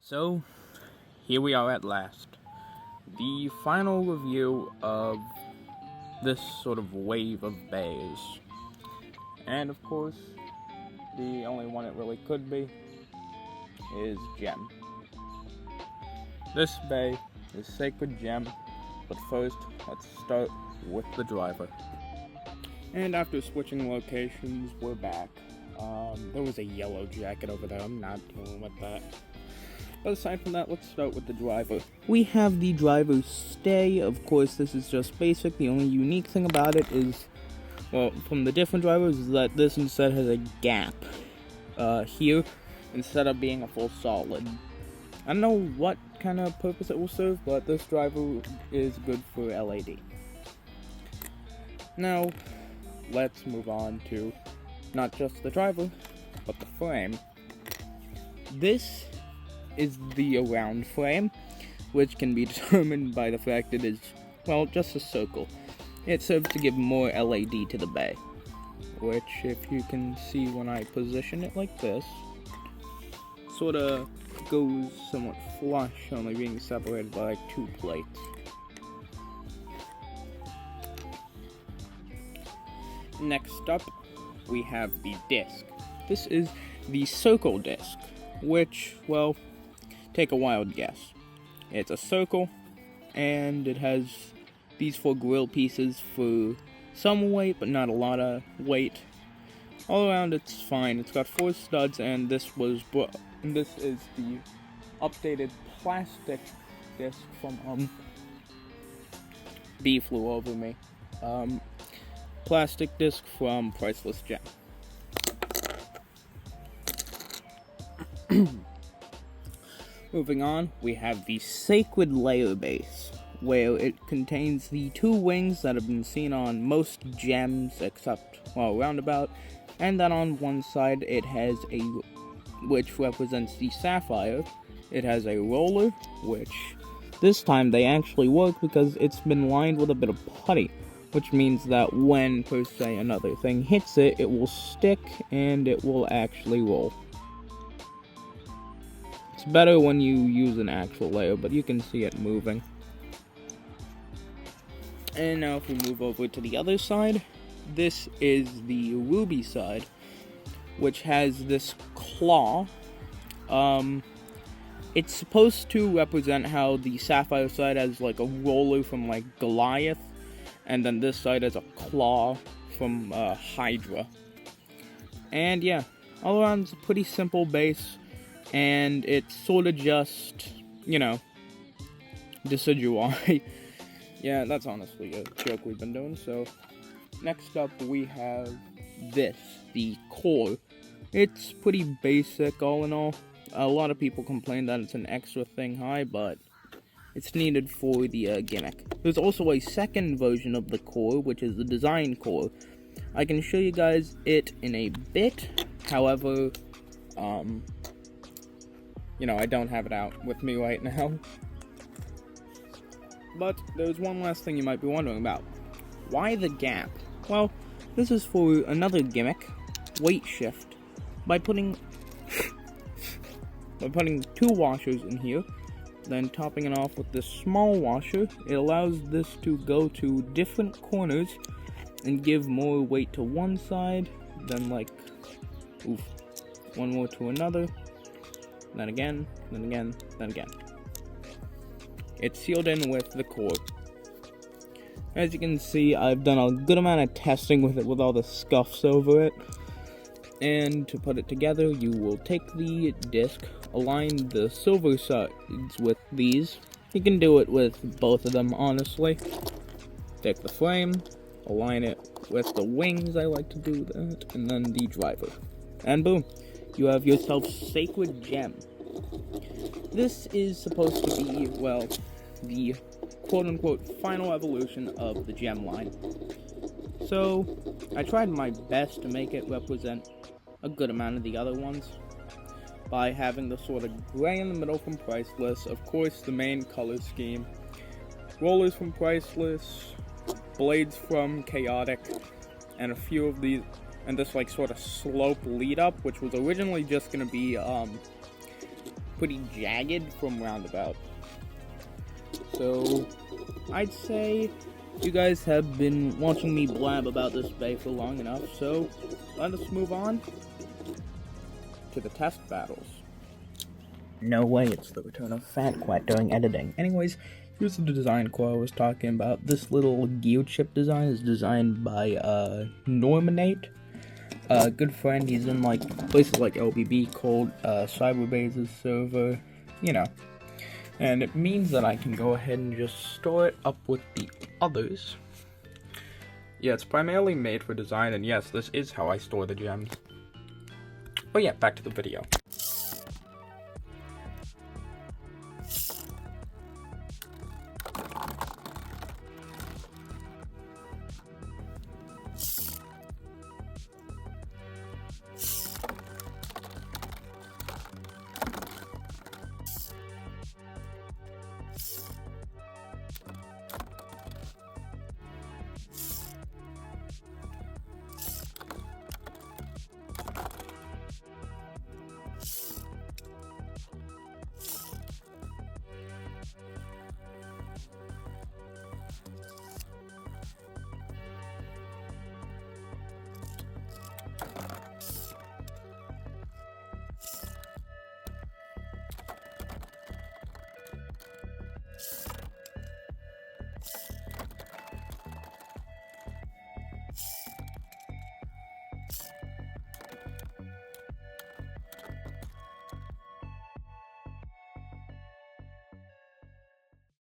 So, here we are at last. The final review of this sort of wave of bays. And of course, the only one it really could be is Gem. This bay is Sacred Gem, but first, let's start with the driver. And after switching locations, we're back. There was a yellow jacket over there, I'm not dealing with that. But aside from that, let's start with the driver. We have the driver stay. Of course, this is just basic. The only unique thing about it is, well, from the different drivers, is that this instead has a gap here, instead of being a full solid. I don't know what kind of purpose it will serve, but this driver is good for LAD. Now, let's move on to not just the driver, but the frame. This is the round frame, which can be determined by the fact it is, well, just a circle. It serves to give more LAD to the bay, which, if you can see when I position it like this, sort of goes somewhat flush, only being separated by like 2 plates. Next up, we have the disc. This is the circle disc, which, well, take a wild guess. It's a circle, and it has these 4 grill pieces for some weight, but not a lot of weight. All around, it's fine. It's got 4 studs, and this is the updated plastic disc from B flew over me. Plastic disc from Priceless Gem. Moving on, we have the Sacred Layer base, where it contains the 2 wings that have been seen on most gems except, well, Roundabout, and then on one side it has which represents the Sapphire. It has a roller, which this time they actually work because it's been lined with a bit of putty, which means that when, per se, another thing hits it, it will stick and it will actually roll. It's better when you use an actual layer, but you can see it moving. And now if we move over to the other side, this is the Ruby side, which has this claw. It's supposed to represent how the Sapphire side has like a roller from like Goliath, and then this side has a claw from Hydra. And yeah, all around it's a pretty simple base, and it's sort of just, you know, Decidueye. Yeah, that's honestly a joke we've been doing. So, next up we have this, the core. It's pretty basic all in all. A lot of people complain that it's an extra thing high, but it's needed for the gimmick. There's also a second version of the core, which is the design core. I can show you guys it in a bit. However, you know, I don't have it out with me right now. But there's one last thing you might be wondering about. Why the gap? Well, this is for another gimmick, weight shift. By putting 2 washers in here, then topping it off with this small washer, it allows this to go to different corners and give more weight to one side, then one more to another, then again, then again, then again. It's sealed in with the core. As you can see, I've done a good amount of testing with it with all the scuffs over it. And to put it together, you will take the disc, align the silver sides with these. You can do it with both of them, honestly. Take the frame, align it with the wings, I like to do that, and then the driver. And boom, you have yourself Sacred Gem. This is supposed to be, well, the quote-unquote final evolution of the gem line. So, I tried my best to make it represent a good amount of the other ones by having the sort of gray in the middle from Priceless, of course the main color scheme, rollers from Priceless, blades from Chaotic, and a few of these, and this like sort of slope lead up, which was originally just going to be pretty jagged from roundabout. So, I'd say you guys have been watching me blab about this bay for long enough, so let us move on to the test battles. No way, it's the return of Fat Quack doing editing. Anyways, here's the design core I was talking about. This little gear chip design is designed by Normanate. A good friend. He's in like places like LBB, Cold, Cyberbase's server, you know. And it means that I can go ahead and just store it up with the others. Yeah, it's primarily made for design, and yes, this is how I store the gems. But yeah, back to the video.